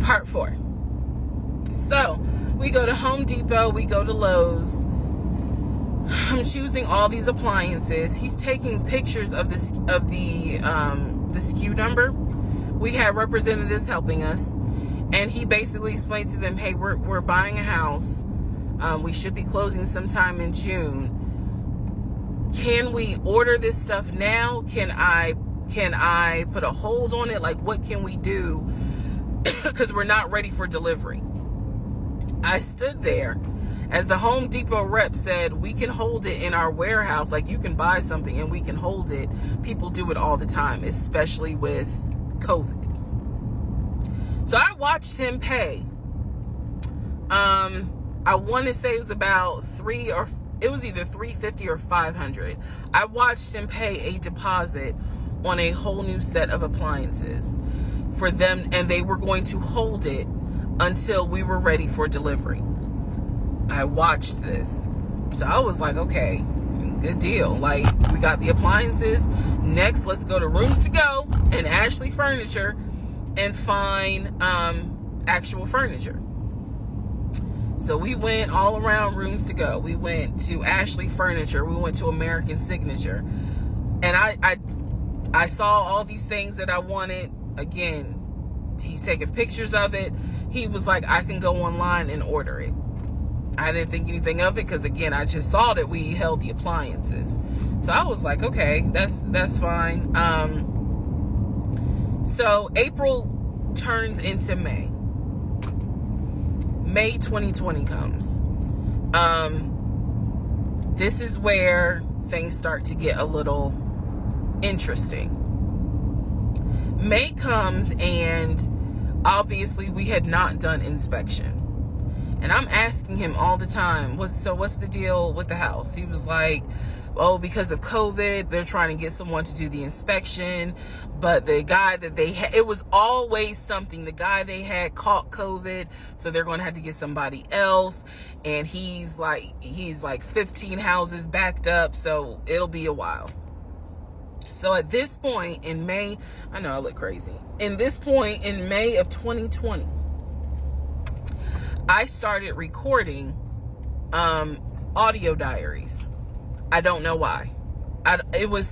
Part 4. So we go to Home Depot, we go to Lowe's. I'm choosing all these appliances. He's taking pictures of the SKU number. We have representatives helping us, and he basically explained to them, hey, we're buying a house. We should be closing sometime in June. Can we order this stuff now? Can I put a hold on it? Like, what can we do? Because we're not ready for delivery. I stood there as the Home Depot rep said, we can hold it in our warehouse. Like, you can buy something and we can hold it. People do it all the time, especially with COVID. So I watched him pay. I want to say it was about it was either $350 or $500. I watched him pay a deposit on a whole new set of appliances for them, and they were going to hold it until we were ready for delivery. I watched this. So I was like, okay, good deal. Like, we got the appliances. Next, let's go to Rooms To Go and Ashley Furniture and find actual furniture. So we went all around Rooms To Go. We went to Ashley Furniture. We went to American Signature. And I saw all these things that I wanted. Again, he's taking pictures of it. He was like, I can go online and order it. I didn't think anything of it because, again, I just saw that we held the appliances. So I was like, okay, that's fine. So April turns into May. May 2020 comes. This is where things start to get a little interesting. May comes, and obviously we had not done inspection. And I'm asking him all the time, what's the deal with the house? He was like, oh, because of COVID, they're trying to get someone to do the inspection. But the guy that they had, it was always something. The guy they had caught COVID, so they're going to have to get somebody else. And he's like 15 houses backed up, so it'll be a while. So at this point in May, I know I look crazy. In this point in May of 2020, I started recording audio diaries. I don't know why. It was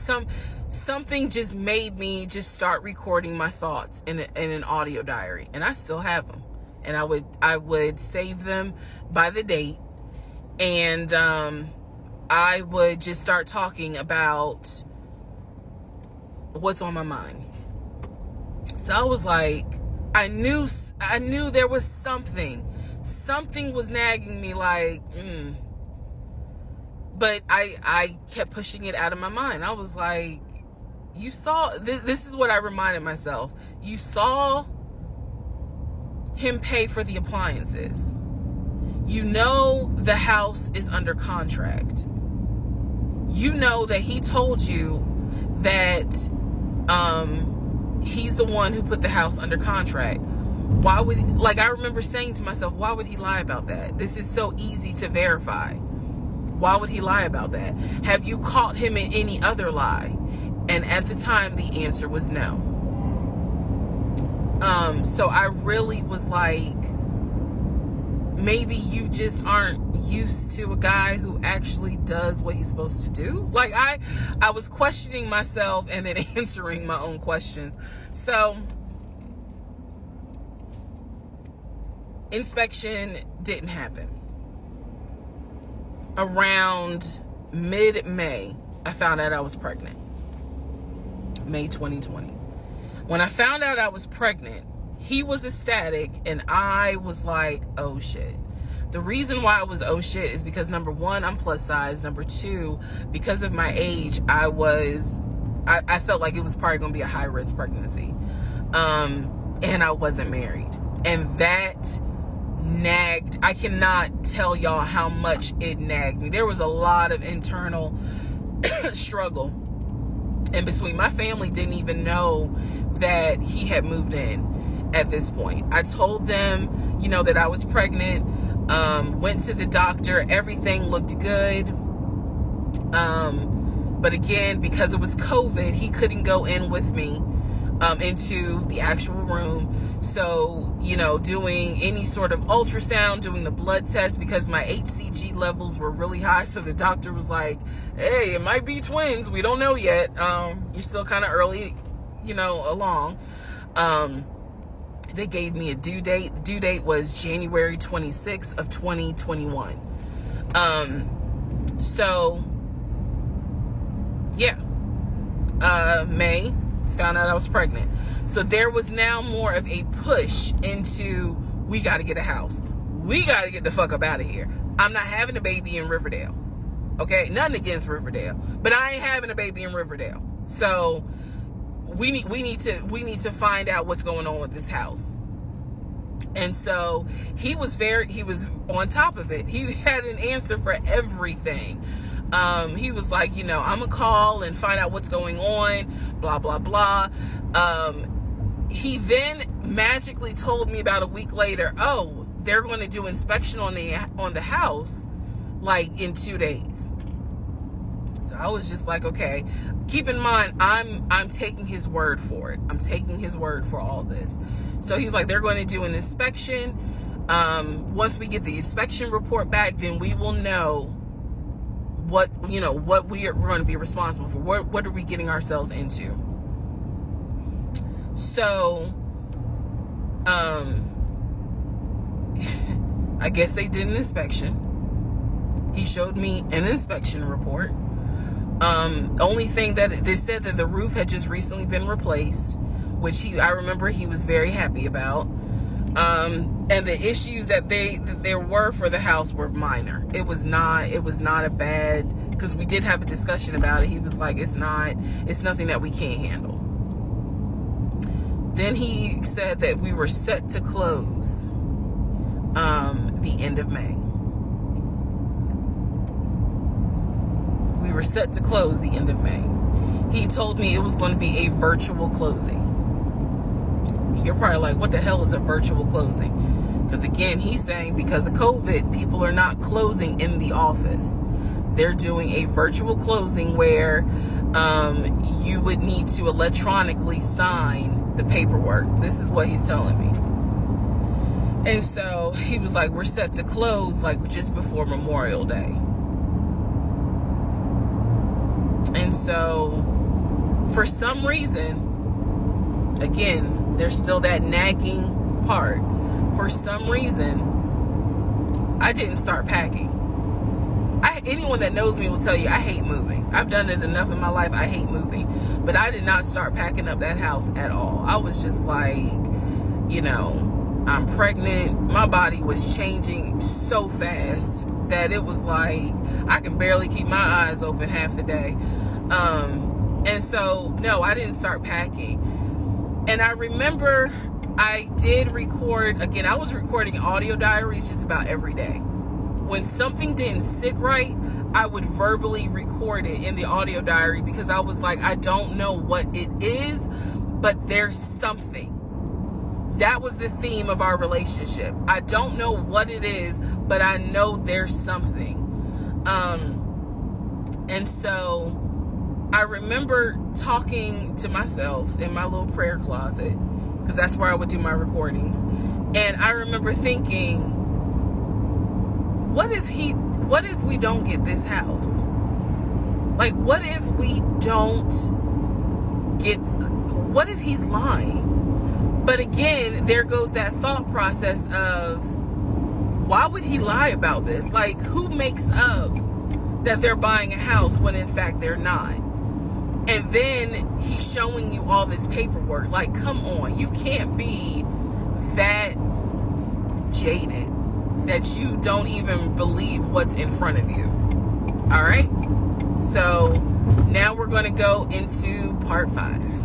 something just made me just start recording my thoughts in an audio diary, and I still have them. And I would save them by the date, and I would just start talking about what's on my mind. So I was like, I knew there was something was nagging me, like, but I kept pushing it out of my mind. I was like, you saw, this is what I reminded myself. You saw him pay for the appliances. You know the house is under contract. You know that he told you that he's the one who put the house under contract. Why would, I remember saying to myself, why would he lie about that? This is so easy to verify. Why would he lie about that? Have you caught him in any other lie? And at the time, the answer was no. So I really was like, maybe you just aren't used to a guy who actually does what he's supposed to do. Like, I was questioning myself and then answering my own questions. So inspection didn't happen. Around mid-May, I found out I was pregnant. May 2020. When I found out I was pregnant, he was ecstatic and I was like, oh shit. The reason why I was oh shit is because, number one, I'm plus size. Number two, because of my age, I felt like it was probably going to be a high risk pregnancy. And I wasn't married. And that nagged. I cannot tell y'all how much it nagged me. There was a lot of internal struggle in between. My family didn't even know that he had moved in at this point. I told them, that I was pregnant, went to the doctor, everything looked good. But again, because it was COVID, he couldn't go in with me into the actual room. So, you know, doing any sort of ultrasound, doing the blood test, because my HCG levels were really high. So the doctor was like, hey, it might be twins. We don't know yet. You're still kind of early, you know, along. They gave me a due date. The due date was January 26th of 2021. So, yeah. May, found out I was pregnant. So there was now more of a push into, we got to get a house. We got to get the fuck up out of here. I'm not having a baby in Riverdale. Okay? Nothing against Riverdale. But I ain't having a baby in Riverdale. So we need to find out what's going on with this house. And so he was on top of it. He had an answer for everything. He was like, you know, I'm gonna call and find out what's going on, blah, blah, blah. He then magically told me about a week later, oh, they're going to do inspection on the house like in 2 days. So I was just like, okay, keep in mind, I'm taking his word for it. I'm taking his word for all this. So he's like, they're going to do an inspection. Once we get the inspection report back, then we will know what we are going to be responsible for. What are we getting ourselves into? So, I guess they did an inspection. He showed me an inspection report. Only thing that they said that the roof had just recently been replaced, which I remember he was very happy about. And the issues that there were for the house were minor. It was not a bad, because we did have a discussion about it. He was like, it's nothing that we can't handle. Then he said that we were set to close the end of May. We were set to close the end of May. He told me it was going to be a virtual closing. You're probably like, what the hell is a virtual closing? Because again, he's saying because of COVID, people are not closing in the office. They're doing a virtual closing where you would need to electronically sign the paperwork. This is what he's telling me. And so he was like, we're set to close like just before Memorial Day. And so for some reason, again, there's still that nagging part. For some reason, I didn't start packing. Anyone that knows me will tell you I hate moving. I've done it enough in my life. I hate moving. But I did not start packing up that house at all. I was just like, you know, I'm pregnant. My body was changing so fast that it was like I can barely keep my eyes open half the day. And so, no, I didn't start packing. And I remember I did record, again, I was recording audio diaries just about every day. When something didn't sit right, I would verbally record it in the audio diary because I was like, I don't know what it is, but there's something. That was the theme of our relationship. I don't know what it is, but I know there's something. And so I remember talking to myself in my little prayer closet, because that's where I would do my recordings. And I remember thinking, what if we don't get this house? Like, what if he's lying? But again, there goes that thought process of, why would he lie about this? Like, who makes up that they're buying a house when in fact they're not? And then he's showing you all this paperwork. Like, come on, you can't be that jaded that you don't even believe what's in front of you. All right. So now we're going to go into part 5.